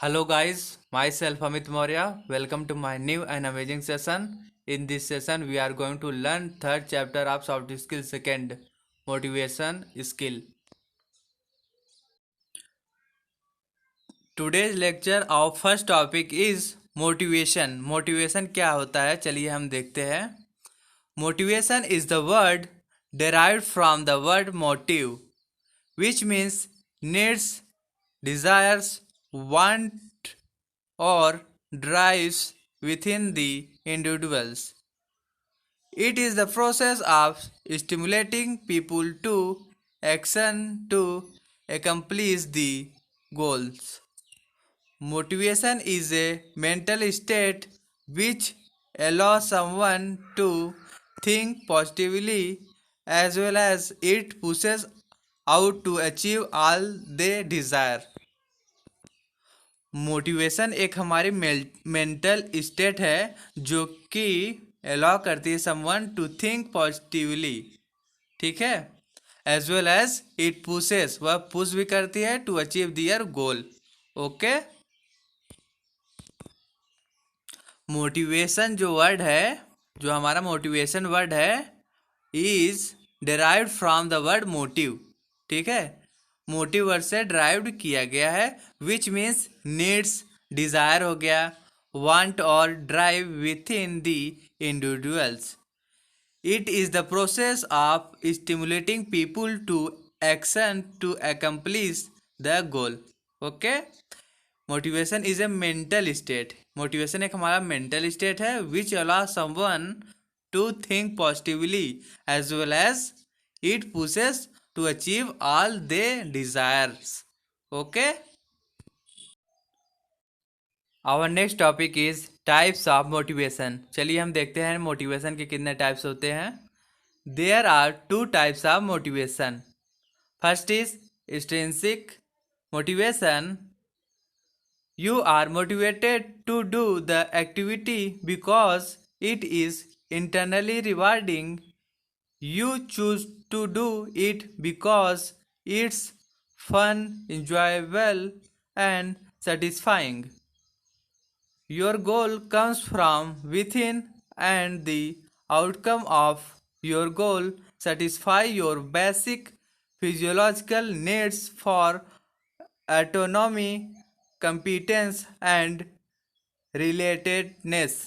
Hello guys, myself Amit Maurya. Welcome to my new and amazing session. In this session, we are going to learn third chapter of soft skill second motivation skill. Today's lecture our first topic is motivation. Motivation क्या होता है चलिए हम देखते हैं. Motivation is the word derived from the word motive, which means needs, desires, want or drives within the individuals. It is the process of stimulating people to action to accomplish the goals. Motivation is a mental state which allows someone to think positively as well as it pushes out to achieve all they desire. Motivation एक हमारी mental state है जो कि allow करती है someone to think positively. ठीक है. As well as it pushes, वह पुश भी करती है to achieve their goal. Okay. Motivation जो वर्ड है, जो हमारा मोटिवेशन वर्ड है, is derived from the word motive. ठीक है. मोटिव वर्ड से ड्राइव्ड किया गया है विच मीन्स नीड्स, डिजायर हो गया, वांट और drive within the individuals. It is the process of stimulating people to action to accomplish the goal. Okay. Motivation is a mental state. Motivation एक हमारा mental state है which allow someone to think positively as well as it pushes to achieve all they desires. Okay. Our next topic is types of motivation. चलिए हम देखते हैं motivation के कितने types होते हैं. There are two types of motivation. First is intrinsic motivation. You are motivated to do the activity because it is internally rewarding. You choose to do it because it's fun, enjoyable, and satisfying. Your goal comes from within, and the outcome of your goal satisfy your basic physiological needs for autonomy, competence, and relatedness.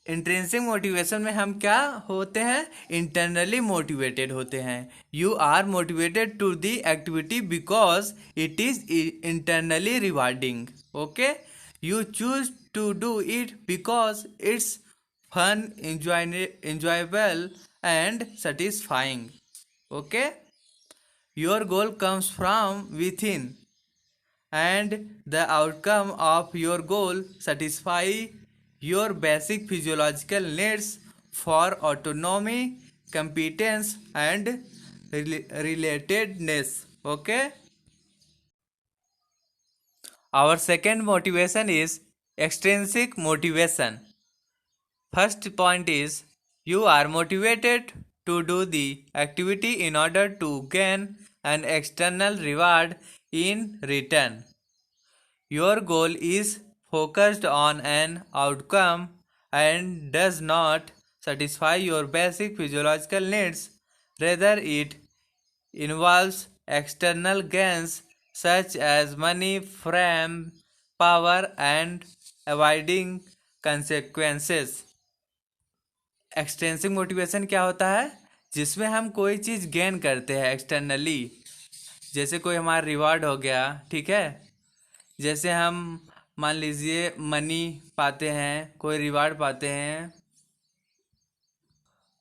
Intrinsic motivation में हम क्या होते हैं? Internally motivated होते हैं. You are motivated to the activity because it is internally rewarding. Okay. You choose to do it because it's fun, enjoyable and satisfying. Okay. Your goal comes from within, and the outcome of your goal satisfy your basic physiological needs for autonomy, competence, and relatedness. Okay. Our second motivation is extrinsic motivation. First point is you are motivated to do the activity in order to gain an external reward in return. Your goal is focused on an outcome and does not satisfy your basic physiological needs. Rather, it involves external gains such as money, fame, power, and avoiding consequences. Extensive motivation क्या होता है? जिसमें हम कोई चीज़ gain करते हैं externally. जैसे कोई हमारा रिवार्ड हो गया. ठीक है. जैसे हम मान लीजिए मनी पाते हैं, कोई रिवार्ड पाते हैं,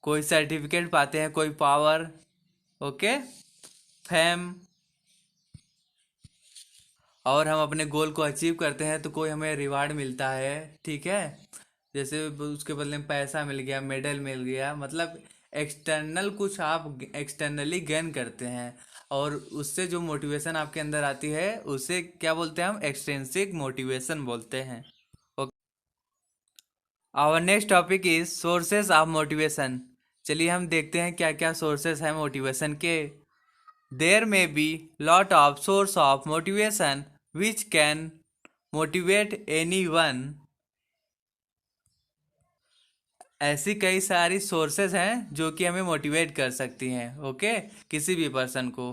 कोई सर्टिफिकेट पाते हैं, कोई पावर. ओके. फेम. और हम अपने गोल को अचीव करते हैं तो कोई हमें रिवार्ड मिलता है. ठीक है. जैसे उसके बदले में पैसा मिल गया, मेडल मिल गया. मतलब एक्सटर्नल कुछ आप एक्सटर्नली गेन करते हैं और उससे जो मोटिवेशन आपके अंदर आती है उसे क्या बोलते हैं? हम एक्सट्रिंसिक मोटिवेशन बोलते हैं. Our next topic is sources of motivation. चलिए हम देखते हैं क्या क्या सोर्सेज हैं मोटिवेशन के. There may be lot of source of motivation which can motivate anyone। ऐसी कई सारी सोर्सेज हैं जो कि हमें मोटिवेट कर सकती हैं, ओके, किसी भी पर्सन को।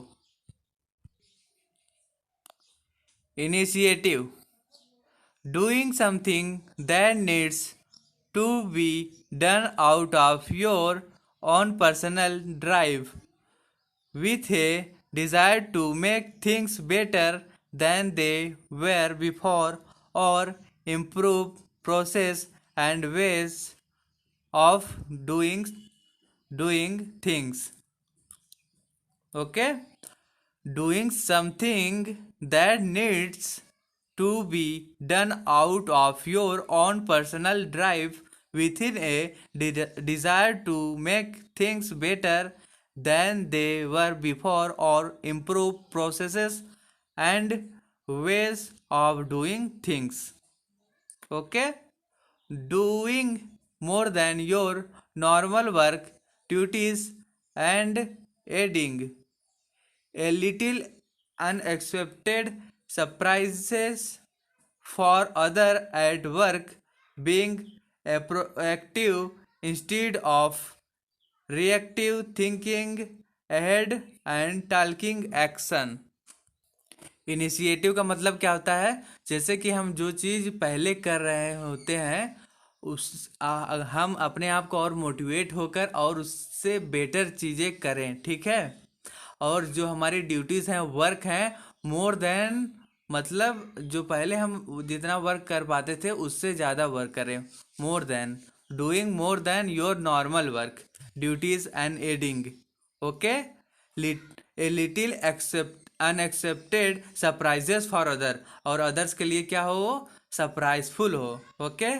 Initiative, doing something that needs to be done out of your own personal drive with a desire to make things better than they were before or improve process and ways of doing things, okay, doing something that needs to be done out of your own personal drive within a desire to make things better than they were before or improve processes and ways of doing things, okay, doing more than your normal work duties and adding a little unexpected surprises for other at work, being a proactive instead of reactive, thinking ahead and taking action। Initiative का मतलब क्या होता है, जैसे कि हम जो चीज़ पहले कर रहे होते हैं हम अपने आप को और मोटिवेट होकर और उससे बेटर चीज़ें करें, ठीक है। और जो हमारी ड्यूटीज़ हैं, वर्क हैं, मोर देन, मतलब जो पहले हम जितना वर्क कर पाते थे उससे ज़्यादा वर्क करें, more than, doing more than your normal work duties and adding, okay, a little except unexpected surprises for other, और अदर्स के लिए क्या हो, सरप्राइजफुल हो, okay,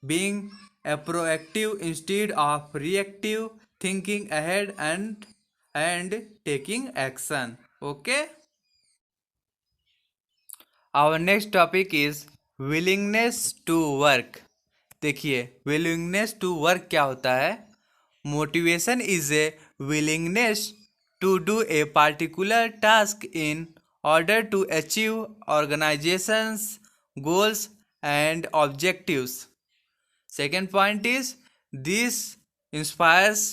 being a proactive instead of reactive, thinking ahead and taking action, okay। our next topic is willingness to work। देखिए, willingness to work क्या होता है। Motivation is A willingness to do a particular task in order to achieve organization's goals and objectives। Second point is this inspires,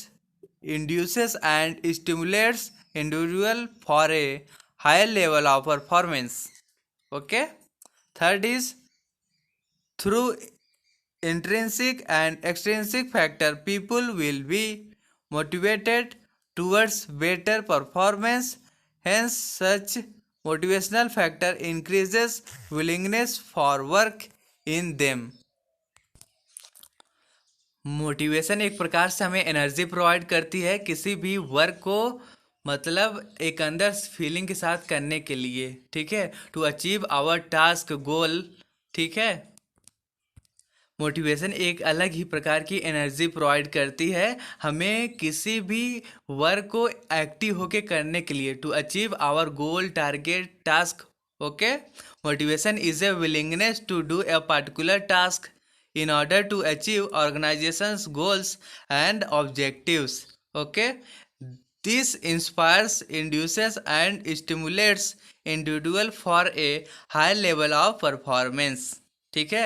induces and stimulates individual for a higher level of performance, okay। Third is through intrinsic and extrinsic factor people will be motivated towards better performance, hence such motivational factor increases willingness for work in them। Motivation एक प्रकार से हमें energy provide करती है किसी भी work को, मतलब एक अंदर फीलिंग के साथ करने के लिए, ठीक है, टू अचीव आवर टास्क गोल, ठीक है। मोटिवेशन एक अलग ही प्रकार की एनर्जी प्रोवाइड करती है हमें किसी भी वर्क को एक्टिव होके करने के लिए, to achieve our goal, target, task, okay. Motivation is a willingness to do a particular task in order to achieve organization's goals and objectives, okay। This inspires, induces and stimulates individual for a high level of performance, ठीक है,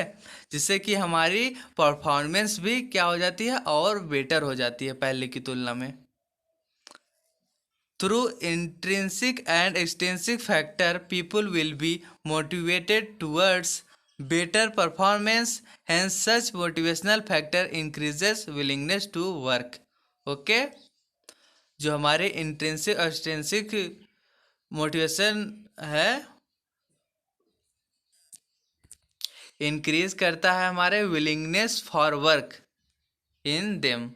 जिससे कि हमारी performance भी क्या हो जाती है, और बेटर हो जाती है पहले की तुलना में। Through intrinsic and extrinsic factor people will be motivated towards better performance, hence such motivational factor increases willingness to work, okay। जो हमारे इंट्रिंसिक और एक्सट्रिंसिक मोटिवेशन है, इंक्रीज करता है हमारे willingness for work in them.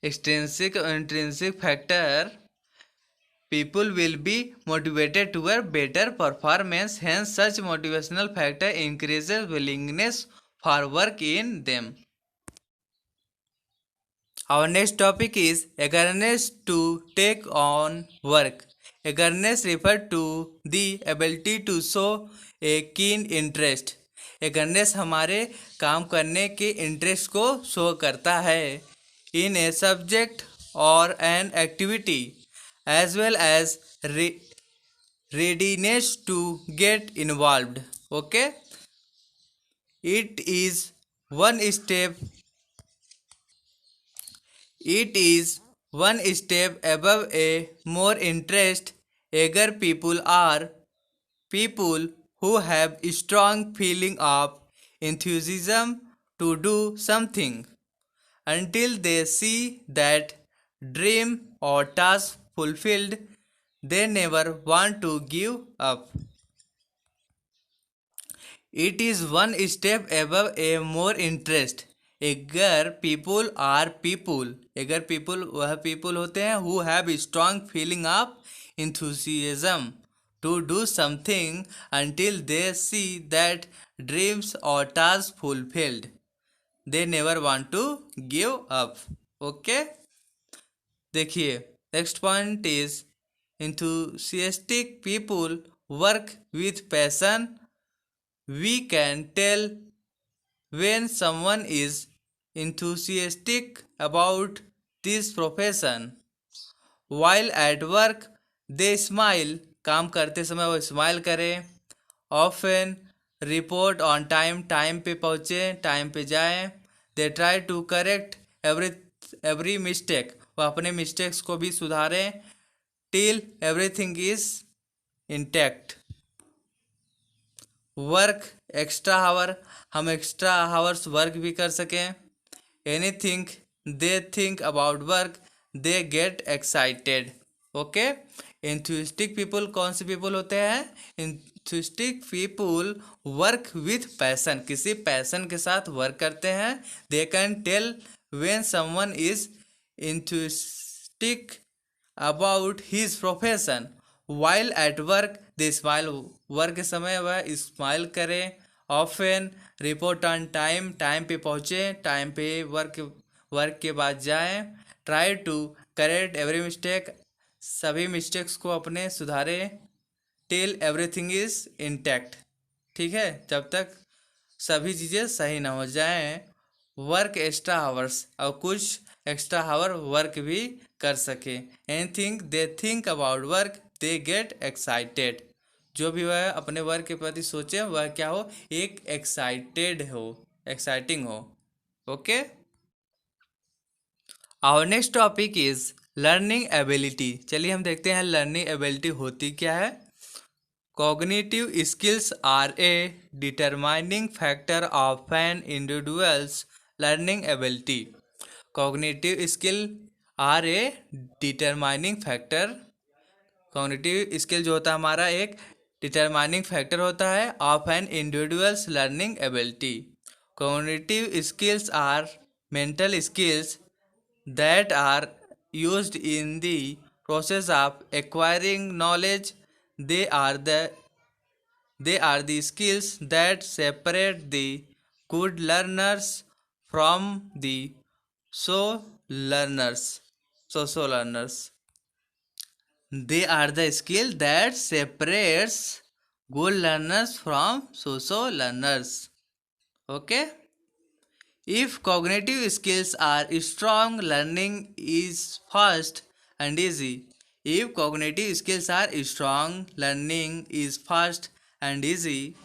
Extrinsic और intrinsic factor people will be motivated toward better performance, hence such motivational factor increases willingness for work in them। our next topic is eagerness to take on work। eagerness refer to the ability to show a keen interest। eagerness हमारे काम करने के interest को show करता है in a subject or an activity as well as readiness to get involved. Okay, it is one step it is one step above a more interest. Eager people are people who have a strong feeling of enthusiasm to do something until they see that dream or task fulfilled. They never want to give up. It is one step above a more interest. अगर people are people, अगर people वह people होते हैं who have a strong feeling of enthusiasm to do something until they see that dreams or tasks fulfilled. They never want to give up. Okay, देखिए next point is enthusiastic people work with passion. We can tell when someone is enthusiastic about this profession. While at work, they smile. काम करते समय वो smile करें. Often report on time. Time पे पहुँचे, time पे जाएं. They try to correct every mistake. वो अपने मिस्टेक्स को भी सुधारें. Till everything is intact. Work extra hour, हम एक्स्ट्रा हावर्स वर्क भी कर सकें. Anything they think about work, they get excited. Okay, enthusiastic people कौन से पीपल होते हैं? Enthusiastic people work with passion, किसी पैसन के साथ वर्क करते हैं. They can tell when someone is enthusiastic about his profession. While at work they smile, work के समय वह स्माइल करें. Often report on time, time पे पहुँचे, टाइम पे वर्क के बाद जाएं. Try to correct every mistake, सभी मिस्टेक्स को अपने सुधारें. टिल एवरीथिंग इज इंटैक्ट, ठीक है, जब तक सभी चीज़ें सही ना हो जाएं. वर्क एक्स्ट्रा आवर्स, और कुछ एक्स्ट्रा आवर वर्क भी कर सके. Anything they think about work, they get excited. जो भी वह अपने वर्क के प्रति सोचे वह क्या हो, एक एक्साइटेड हो, एक्साइटिंग हो. Okay, our next topic is learning ability. चलिए हम देखते हैं लर्निंग एबिलिटी होती क्या है. Cognitive skills are a determining factor of an individual's learning ability. Cognitive skill are a determining factor. Cognitive skill जो होता है हमारा एक डिटरमाइनिंग फैक्टर होता है of an individual's learning ability. Cognitive skills are mental skills that are used in the process of acquiring knowledge. They are the skills that separate the good learners from the so learners. They are the skill that separates good learners from so learners. Okay, if cognitive skills are strong, learning is fast and easy. If cognitive skills are strong, learning is fast and easy.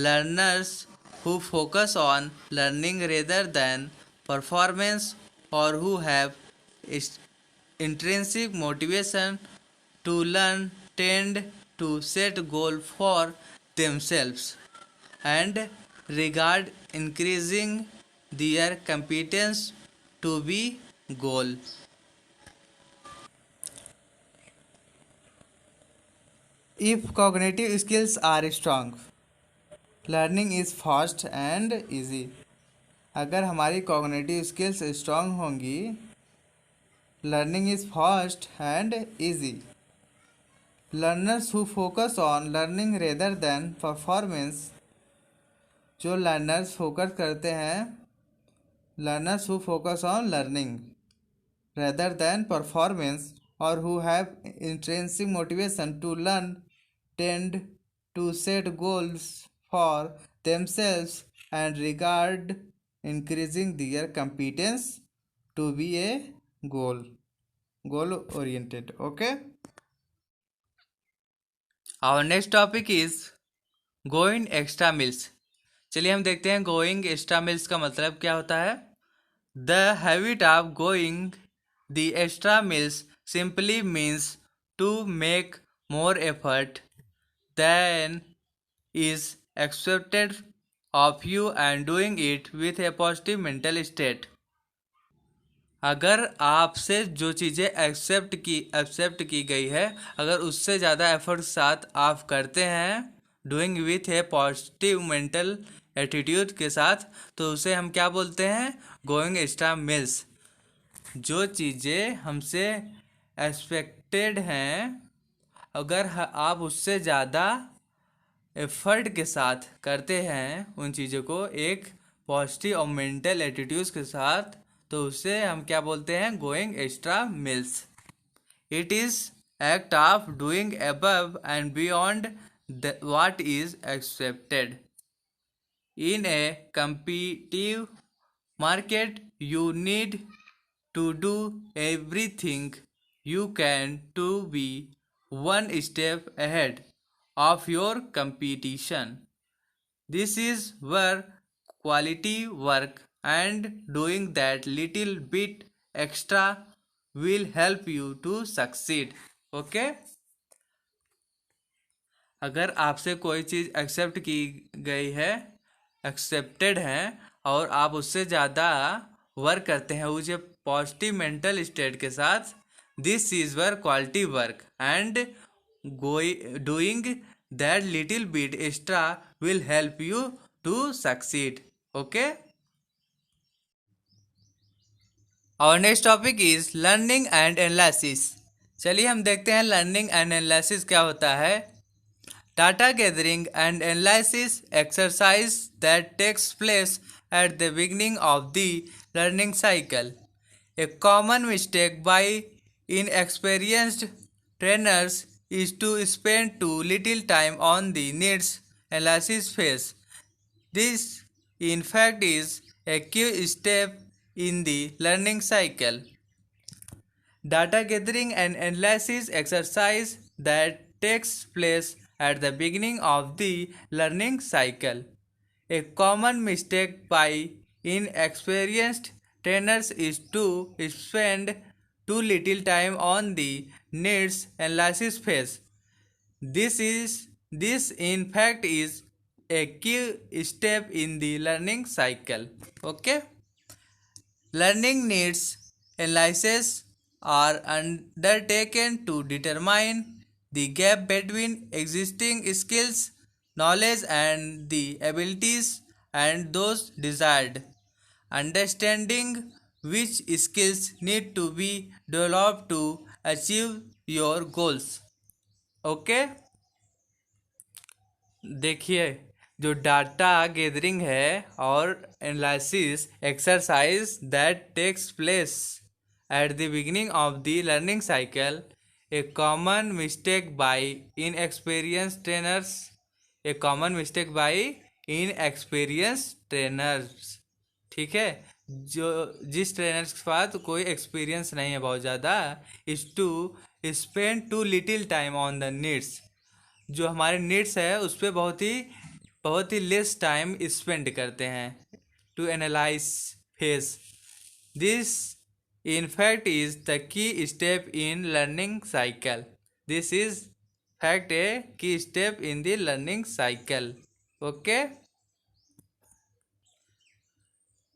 Learners who focus on learning rather than performance, or who have intrinsic motivation to learn, tend to set goals for themselves and regard increasing their competence to be goal. If cognitive skills are strong, learning is fast and easy. अगर हमारी cognitive skills strong होंगी, learning is fast and easy. Learners who focus on learning rather than performance. जो learners focus करते हैं, learners who focus on learning rather than performance, or who have intrinsic motivation to learn, tend to set goals for themselves and regard increasing their competence to be a goal oriented. Okay, our next topic is going extra miles. चलिए हम देखते हैं going extra mills का मतलब क्या होता है। The habit of going the extra miles simply means to make more effort than is expected of you and doing it with a positive mental state। अगर आपसे जो चीज़ें एक्सेप्ट की गई है, अगर उससे ज़्यादा एफर्ट के साथ आप करते हैं doing with A positive mental attitude के साथ, तो उसे हम क्या बोलते हैं, गोइंग एक्स्ट्रा मिल्स। जो चीज़ें हमसे एक्सपेक्टेड हैं, अगर आप उससे ज़्यादा एफर्ट के साथ करते हैं उन चीज़ों को एक पॉजिटिव और मेंटल एटीट्यूड के साथ, तो उसे हम क्या बोलते हैं, going extra mills. It is act of doing above and beyond what is accepted in a competitive market। you need to do everything you can to be one step ahead of your competition। this is where quality work and doing that little bit extra will help you to succeed। okay? अगर आपसे कोई चीज़ accept की गई है, accepted है, और आप उससे ज़्यादा वर्क करते हैं उसे पॉजिटिव मेंटल स्टेट के साथ, this is where quality work and doing that little bit extra will help you to succeed. Okay, और next topic is learning and analysis. चलिए हम देखते हैं लर्निंग एंड एनालिसिस क्या होता है। Data gathering and analysis exercise that takes place at the beginning of the learning cycle। A common mistake by inexperienced trainers is to spend too little time on the needs analysis phase। This, in fact, is a key step in the learning cycle। Data gathering and analysis exercise that takes place at the beginning of the learning cycle। A common mistake by inexperienced trainers is to spend too little time on the needs analysis phase। This in fact is a key step in the learning cycle। Okay? Learning needs analysis are undertaken to determine the gap between existing skills, knowledge and the abilities and those desired। Understanding which skills need to be developed to achieve your goals। Okay, देखिए जो data gathering है और analysis exercise that takes place at the beginning of the learning cycle, a common mistake by inexperience trainers. A common mistake by inexperience trainers, ठीक है, जो जिस trainers के पास कोई एक्सपीरियंस नहीं है बहुत ज़्यादा, is to spend too little time on the needs. जो हमारे नीड्स है उस पर बहुत ही लेस टाइम स्पेंड करते हैं to analyse phase. This in fact is the key step in learning cycle। this is fact a key step in the learning cycle। okay?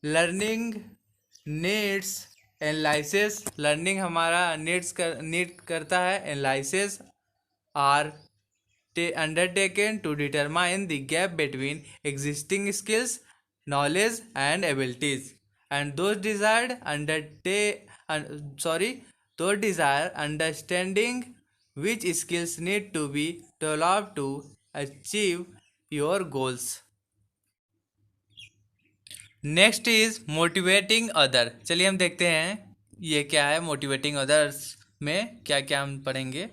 learning needs analysis। learning हमारा need करता है, analysis are undertaken to determine the gap between existing skills, knowledge and abilities and those desired understanding which skills need to be developed to achieve your goals। Next is motivating other. चलिए हम देखते हैं ये क्या है, motivating others में क्या क्या हम पढ़ेंगे।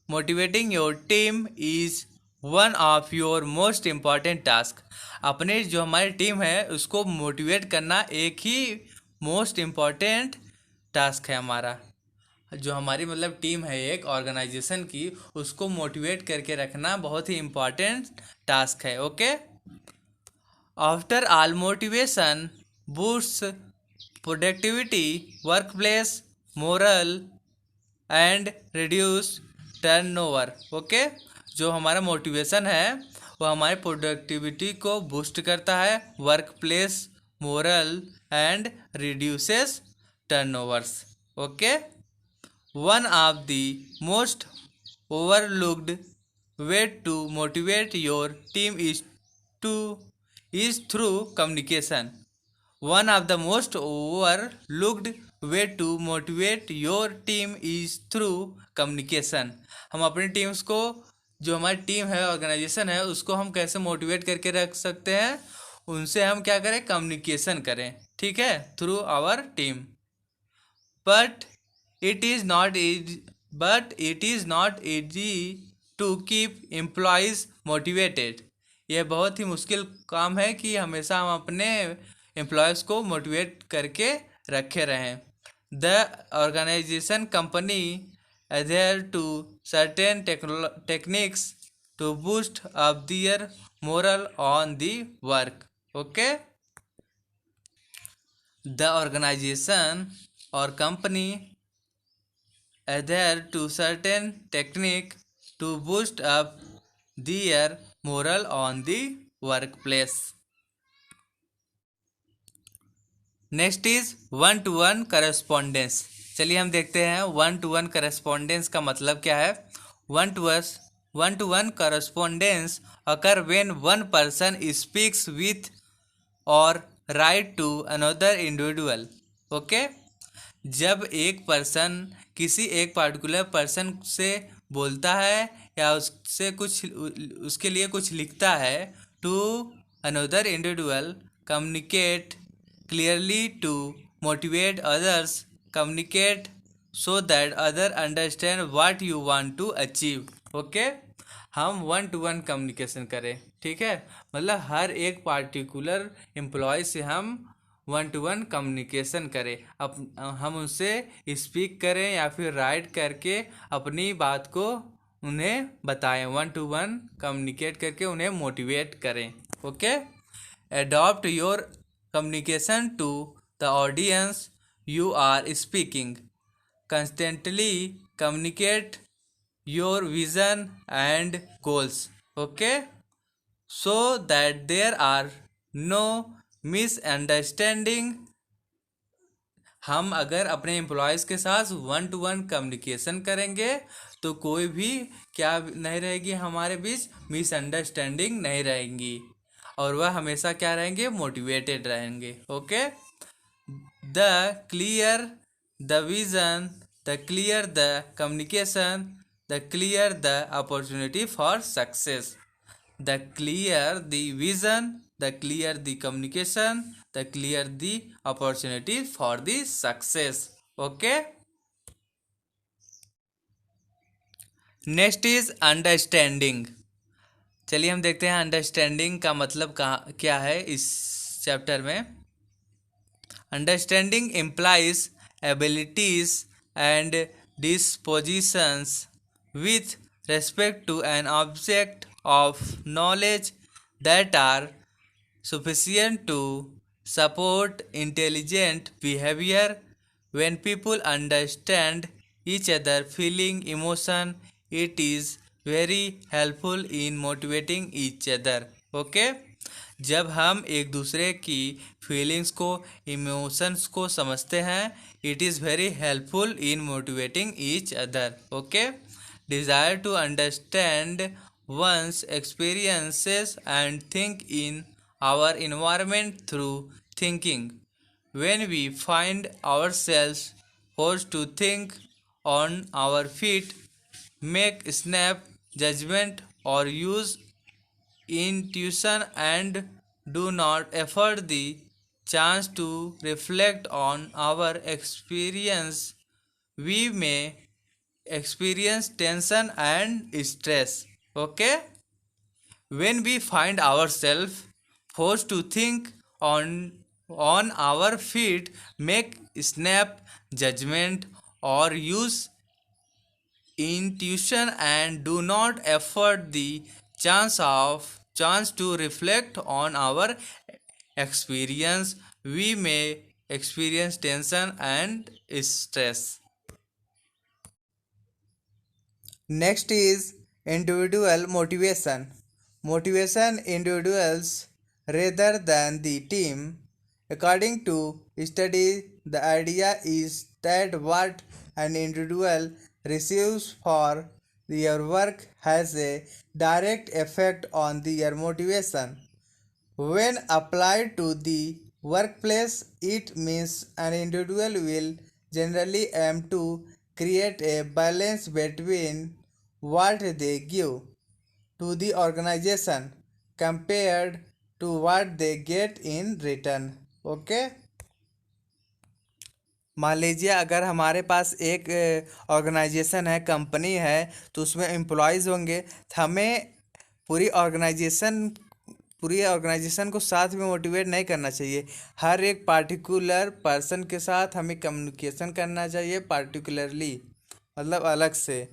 Motivating your team is one of your most important task. अपने जो हमारी टीम है उसको मोटिवेट करना एक ही मोस्ट इम्पॉर्टेंट टास्क है हमारा। जो हमारी मतलब टीम है एक ऑर्गेनाइजेशन की, उसको मोटिवेट करके रखना बहुत ही इम्पॉर्टेंट टास्क है। Okay, after all motivation boosts productivity, workplace moral and reduce turnover. Okay, जो हमारा मोटिवेशन है वो हमारे प्रोडक्टिविटी को बूस्ट करता है, work place moral and reduces turnovers. Okay, one of the most overlooked way to motivate your team to is through communication. One of the most overlooked way to motivate your team is through communication. हम अपनी teams को, जो हमारी team है organisation है, उसको हम कैसे मोटिवेट करके रख सकते हैं? उनसे हम क्या करें? कम्युनिकेशन करें, ठीक है, through our team. but it is not easy it is not easy to keep employees motivated. यह बहुत ही मुश्किल काम है कि हमेशा हम अपने एम्प्लॉयज़ को मोटिवेट करके रखे रहें। The organisation company adhere to certain techniques to boost up their morale on the work. Okay, the organization or company adhere to certain technique to boost up their morale on the workplace. Next is one to one correspondence. चलिए हम देखते हैं one to one correspondence का मतलब क्या है। One to one correspondence occur when one person speaks with और write to another individual. Okay, जब एक पर्सन किसी एक पार्टिकुलर पर्सन से बोलता है या उससे कुछ उसके लिए कुछ लिखता है, to another individual communicate clearly to motivate others, communicate so that other understand what you want to achieve. Okay, हम वन टू वन कम्युनिकेशन करें, ठीक है, मतलब हर एक पार्टिकुलर एम्प्लॉय से हम वन टू वन कम्युनिकेशन करें, हम उनसे स्पीक करें या फिर राइट करके अपनी बात को उन्हें बताएं, वन टू वन कम्युनिकेट करके उन्हें मोटिवेट करें। Okay, adopt your communication to the audience you are speaking, constantly communicate your vision and goals. Okay, so that there are no misunderstanding. हम अगर अपने एम्प्लॉयज़ के साथ वन टू वन कम्युनिकेशन करेंगे तो कोई भी क्या नहीं रहेगी, हमारे बीच मिसअंडरस्टैंडिंग नहीं रहेंगी और वह हमेशा क्या रहेंगे? मोटिवेटेड रहेंगे। Okay, the clear the vision, the clear the communication, the clear the opportunity for success. The clear the vision, the clear the communication, the clear the opportunity for the success. Okay, next is understanding। चलिए हम देखते हैं understanding का मतलब क्या है इस chapter में। Understanding implies abilities and dispositions with respect to an object of knowledge that are sufficient to support intelligent behavior. When people understand each other feeling emotion, it is very helpful in motivating each other. Okay, जब हम एक दूसरे की feelings को, emotions को समझते हैं, it is very helpful in motivating each other. Okay, desire to understand one's experiences and think in our environment through thinking. When we find ourselves forced to think on our feet, make snap judgment or use intuition and do not afford the chance to reflect on our experience, we may experience tension and stress. Okay, when we find ourselves forced to think on our feet, make snap judgment or use intuition and do not afford the chance to reflect on our experience. We may experience tension and stress. Next is individual motivation. Motivation individuals rather than the team. According to study, the idea is that what an individual receives for their work has a direct effect on their motivation. When applied to the workplace, it means an individual will generally aim to create a balance between what they give to the organization compared to what they get in return. Okay, मान लीजिए अगर हमारे पास एक organisation है, company है, तो उसमें employees होंगे, तो हमें पूरी ऑर्गेनाइजेशन पूरी ऑर्गेनाइजेशन को साथ में मोटिवेट नहीं करना चाहिए। हर एक पार्टिकुलर पर्सन के साथ हमें कम्युनिकेशन करना चाहिए, पार्टिकुलरली मतलब अलग से,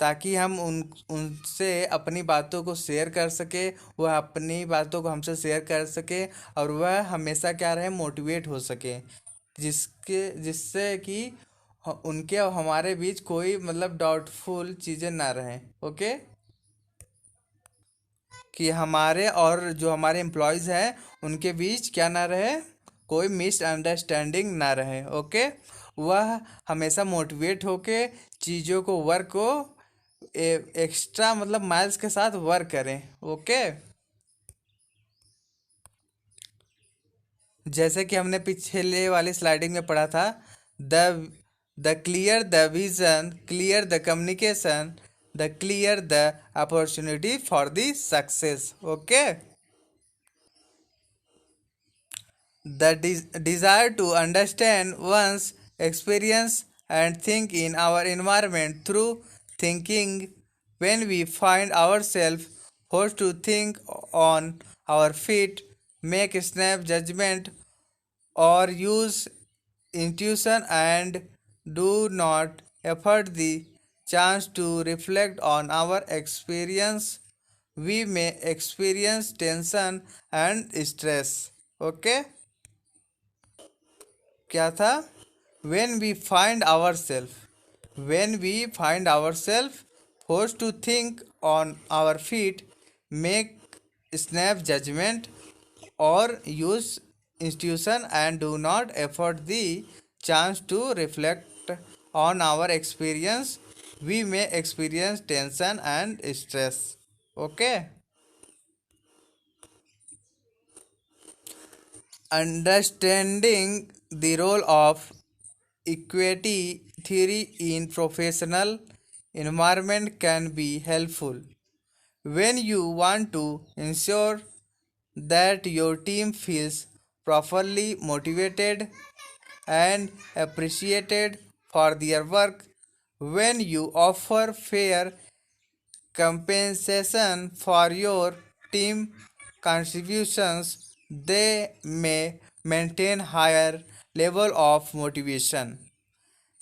ताकि हम उनसे अपनी बातों को शेयर कर सके, वह अपनी बातों को हमसे शेयर कर सके और वह हमेशा क्या रहे, मोटिवेट हो सके, जिससे कि उनके और हमारे बीच कोई मतलब डाउटफुल चीज़ें ना रहें। ओके, कि हमारे और जो हमारे एम्प्लॉयज़ हैं उनके बीच क्या ना रहे, कोई मिसअंडरस्टैंडिंग ना रहे। ओके, वह हमेशा मोटिवेट होके चीज़ों को वर्क को एक्स्ट्रा मतलब माइल्स के साथ वर्क करें। ओके, जैसे कि हमने पिछले वाली स्लाइडिंग में पढ़ा था, the clear the vision, clear the communication, the clear the opportunity for the success. Okay, the desire to understand one's experience and think in our environment through thinking. When we find ourselves forced to think on our feet, make snap judgment, or use intuition and do not afford the chance to reflect on our experience, we may experience tension and stress. Okay, क्या था, when we find ourselves forced to think on our feet, make snap judgment, or use institution and do not afford the chance to reflect on our experience, we may experience tension and stress. Okay, understanding the role of equity theory in professional environment can be helpful when you want to ensure that your team feels properly motivated and appreciated for their work. When you offer fair compensation for your team contributions, they may maintain higher level of motivation.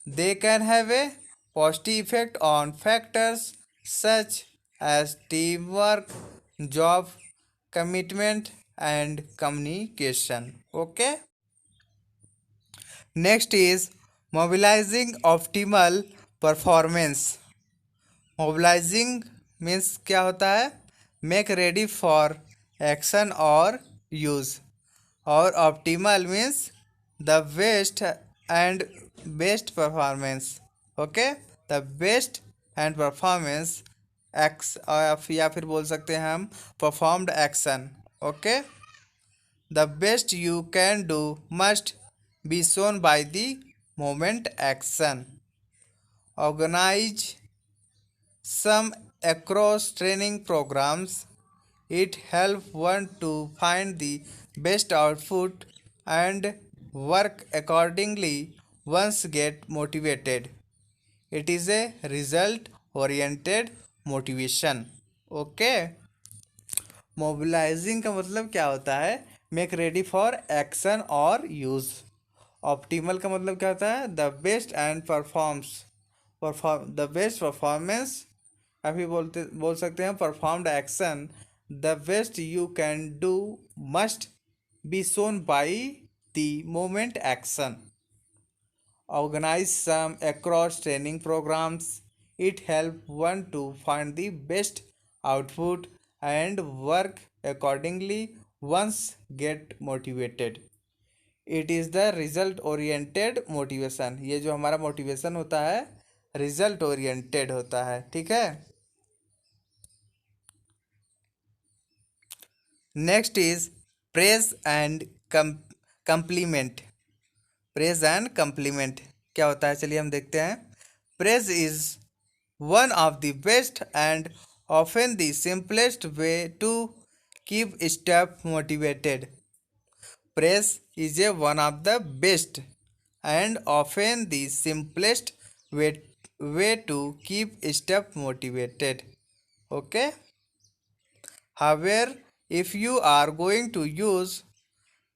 They can have a positive effect on factors such as teamwork, job commitment, and communication. Okay. Next is mobilizing optimal performance. Mobilising means क्या होता है, make ready for action और use, और optimal means the best and best performance. Okay, the best and performance एक्स, या फिर बोल सकते हैं हम performed action. Okay, the best you can do must be shown by the moment action. Organise some across training programs. It helps one to find the best output and work accordingly. Once get motivated, it is a result oriented motivation. Okay, mobilising का मतलब क्या होता है, make ready for action और use, optimal का मतलब क्या होता है? The best and the best performance, अभी बोल सकते हैं performed action. The best you can do must B shown by the moment action. Organize some across training programs. It helps one to find the best output and work accordingly once get motivated. It is the result oriented motivation। ये जो हमारा motivation होता है result oriented होता है, ठीक है। Next is praise and compliment. Praise and compliment क्या होता है, चलिए हम देखते हैं। Praise is one of the best and often the simplest way to keep staff motivated. Praise is a one of the best and often the simplest way to keep staff motivated. Okay, however, if you are going to use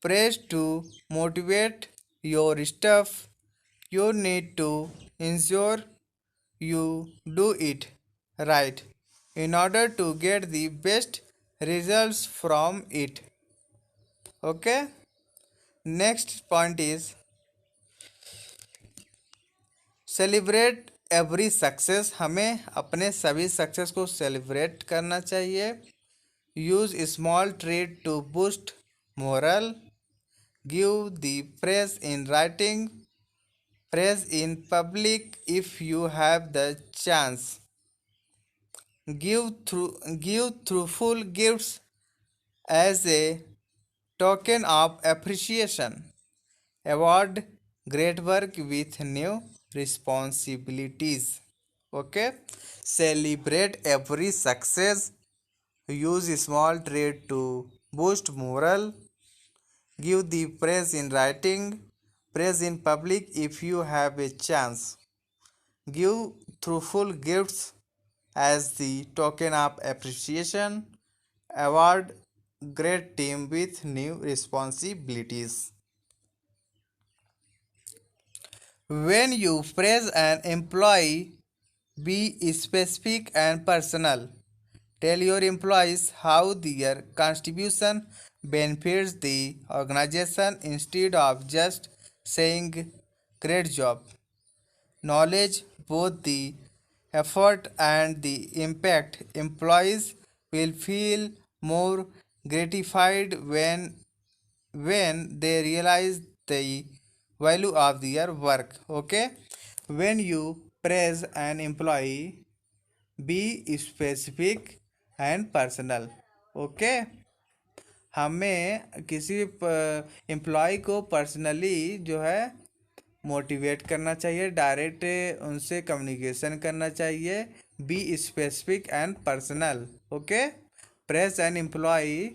praise to motivate your stuff, you need to ensure you do it right in order to get the best results from it. Okay, next point is celebrate every success. हमें अपने सभी success को celebrate करना चाहिए। Use small treat to boost morale. Give the praise in writing, praise in public if you have the chance. Give truthful gifts as a token of appreciation. Award great work with new responsibilities. Okay, celebrate every success. Use small treat to boost morale. Give the praise in writing, praise in public if you have a chance. Give truthful gifts as the token of appreciation. Award great team with new responsibilities. When you praise an employee, be specific and personal. Tell your employees how their contribution benefits the organization instead of just saying great job. Knowledge both the effort and the impact. Employees will feel more gratified when they realize the value of their work. Okay, when you praise an employee, be specific and personal. Okay, हमें किसी employ को personally जो है motivate करना चाहिए, direct उनसे communication करना चाहिए। Be specific and personal. Okay, praise an employee,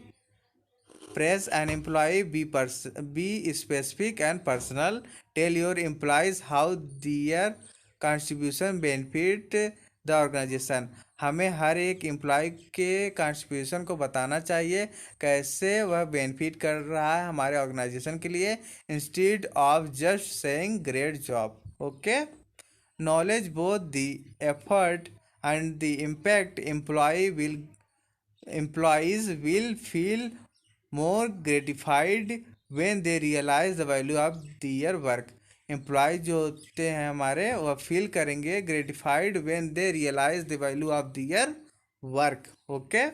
be specific and personal. Tell your employees how their contribution benefit the organization. हमें हर एक एम्प्लॉय के कंट्रीब्यूशन को बताना चाहिए कैसे वह बेनिफिट कर रहा है हमारे ऑर्गेनाइजेशन के लिए, instead of just saying great job. Okay, knowledge both the effort and the impact. employees will feel more gratified when they realize the value of their work. Employee जो होते हैं हमारे वह फील करेंगे gratified when they realise the value of their work. Okay,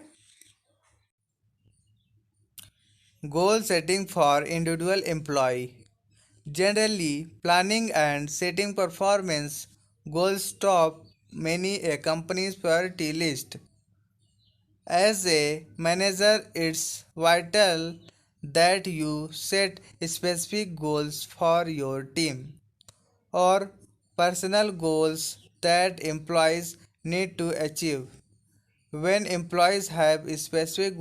goal setting for individual employee. Generally planning and setting performance goals top many a company's priority list. As a manager, it's vital that you set specific goals for your team or personal goals that employees need to achieve. When employees have a specific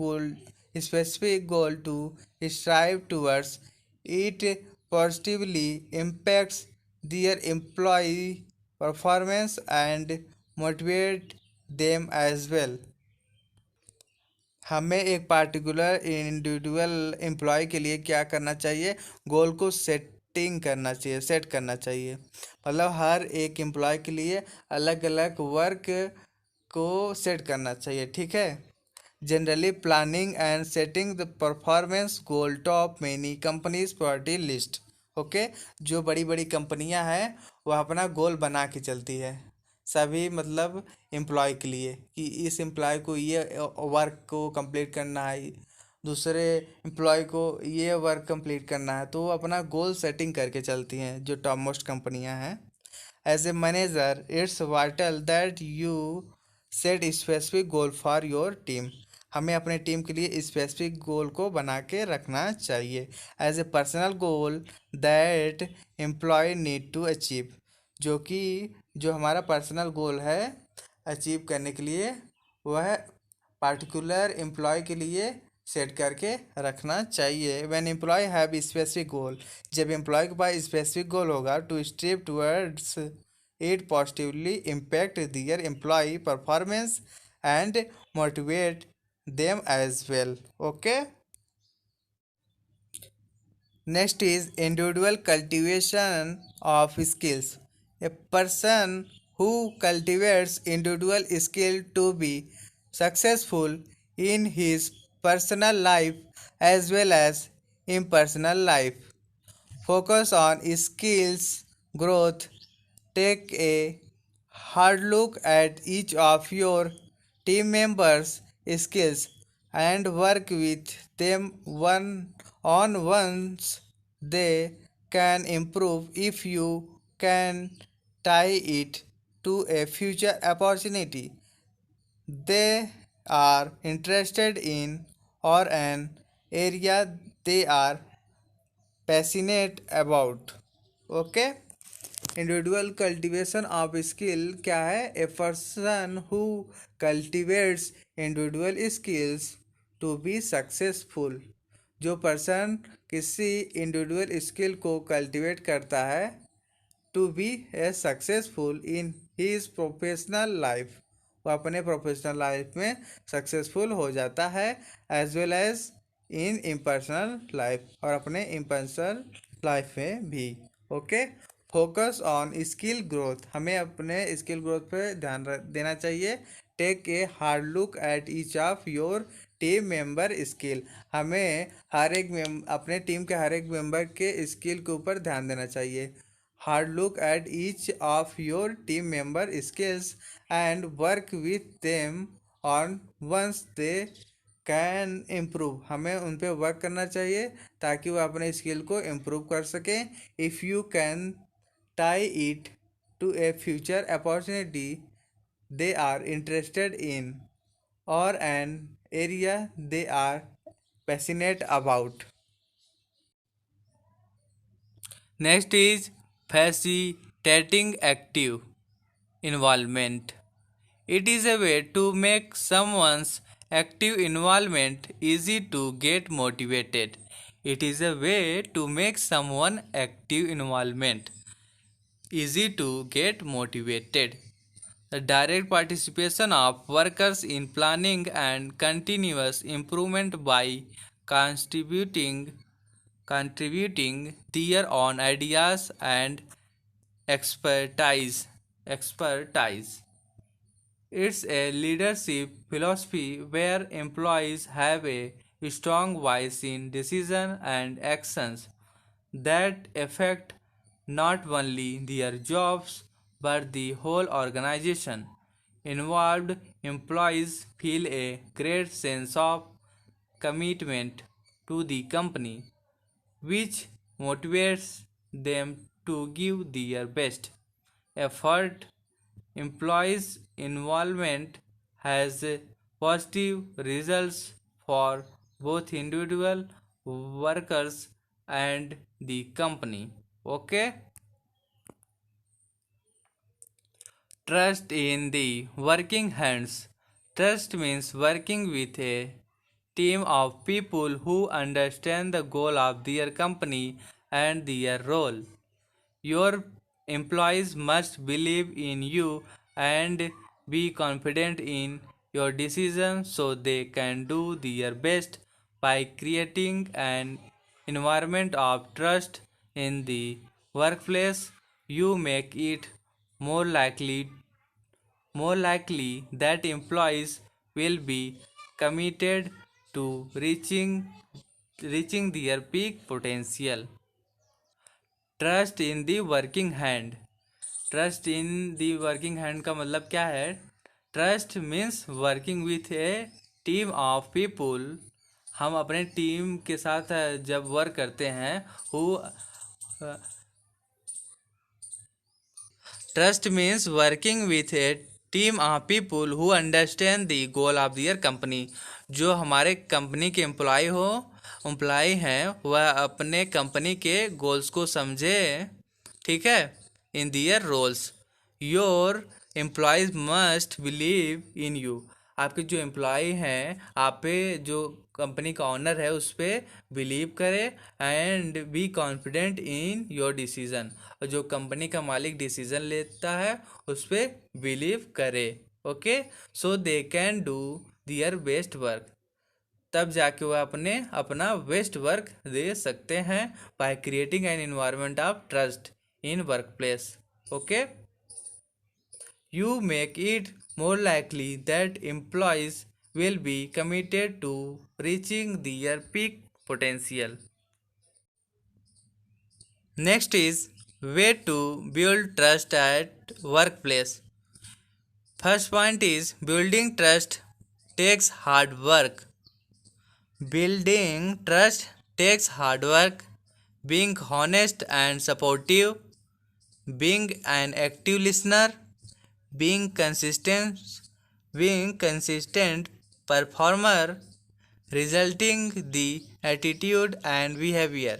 goal to strive towards, it positively impacts their employee performance and motivate them as well. हमें एक particular individual employee के लिए क्या करना चाहिए, गोल को set setting करना चाहिए, सेट करना चाहिए। मतलब हर एक एम्प्लॉय के लिए अलग अलग वर्क को सेट करना चाहिए, ठीक है। Generally planning and setting the performance goal top many companies priority list. Okay, जो बड़ी बड़ी कंपनियां हैं वह अपना गोल बना के चलती है सभी मतलब एम्प्लॉय के लिए, कि इस एम्प्लॉय को ये वर्क को कंप्लीट करना है, दूसरे एम्प्लॉय को ये वर्क कंप्लीट करना है, तो वो अपना गोल सेटिंग करके चलती हैं जो टॉप मोस्ट कंपनियां हैं। As a manager it's vital that you set specific goal for your team. हमें अपने टीम के लिए स्पेसिफिक गोल को बना के रखना चाहिए। As a personal goal that employee need to achieve, जो कि जो हमारा पर्सनल गोल है अचीव करने के लिए वह पार्टिकुलर एम्प्लॉय के लिए सेट करके रखना चाहिए। When employ have specific goal, जब एम्प्लॉय के पास स्पेसिफिक गोल होगा to strive towards it positively impact their employ performance and motivate them as well. Okay, next is individual cultivation of skills. A person who cultivates individual skill to be successful in his personal life as well as in personal life. Focus on skills growth. Take a hard look at each of your team members' skills and work with them one on once they can improve. If you can tie it to a future opportunity they are interested in or an area they are passionate about. Okay, individual cultivation of skill क्या है? A person who cultivates individual skills to be successful. जो person किसी individual skill को cultivate करता है to be a successful in his professional life, वो अपने professional life में सक्सेसफुल हो जाता है as well as in impersonal life, और अपने इम्पर्सनल लाइफ में भी। Okay, focus on skill growth, हमें अपने स्किल ग्रोथ पे ध्यान देना चाहिए। Take a hard look at each of your team member skill, हमें हर एक अपने टीम के हर एक मेंबर के स्किल के ऊपर ध्यान देना चाहिए। Hard look at each of your team member skills and work with them on once they can improve, हमें उन पर वर्क करना चाहिए ताकि वह अपने स्किल को इम्प्रूव कर सकें। If you can tie it to a future opportunity they are interested in or an area they are passionate about. Next is facilitating active involvement. It is a way to make someone's active involvement easy to get motivated. It is a way to make someone active involvement easy to get motivated. The direct participation of workers in planning and continuous improvement by contributing contributing their own ideas and expertise. It's a leadership philosophy where employees have a strong voice in decisions and actions that affect not only their jobs but the whole organization. Involved employees feel a great sense of commitment to the company, which motivates them to give their best effort. Employees' involvement has positive results for both individual workers and the company. Okay? Trust in the working hands. Trust means working with a team of people who understand the goal of their company and their role. Your employees must believe in you and be confident in your decisions so they can do their best. By creating an environment of trust. in the workplace, you make it more likely that employees will be committed to reaching their peak potential. Trust in the working hand. Trust in the working hand का मतलब क्या है? Trust means working with a team of people. हम अपने team के साथ जब work करते हैं, who trust means working with a team of people who understand the goal of their company. जो हमारे कंपनी के एम्प्लॉय हैं, वह अपने कंपनी के गोल्स को समझे। ठीक है। In their roles, your employees must believe in you. आपके जो एम्प्लॉय हैं, आप पे जो कंपनी का ऑनर है उस पर बिलीव करे and be confident in your decision. और जो कंपनी का मालिक डिसीजन लेता है उस पर बिलीव करे। Okay, so they can do their best work. तब जाके वह अपना बेस्ट वर्क दे सकते हैं by creating an environment of trust in work place. Okay, you make it more likely that employees will be committed to reaching their peak potential. Next is way to build trust at workplace. First point is building trust takes hard work. Building trust takes hard work. Being honest and supportive, being an active listener, being consistent performer, resulting the attitude and behavior,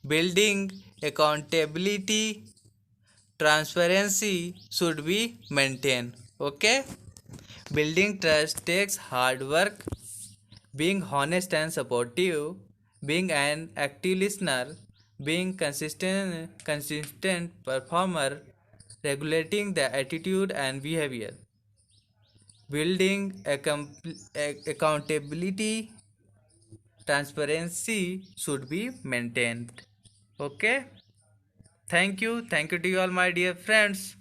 building accountability, transparency should be maintained. Okay, building trust takes hard work. Being honest and supportive, being an active listener, being consistent performer, regulating the attitude and behavior, building accountability, transparency should be maintained. Okay, thank you to you all my dear friends.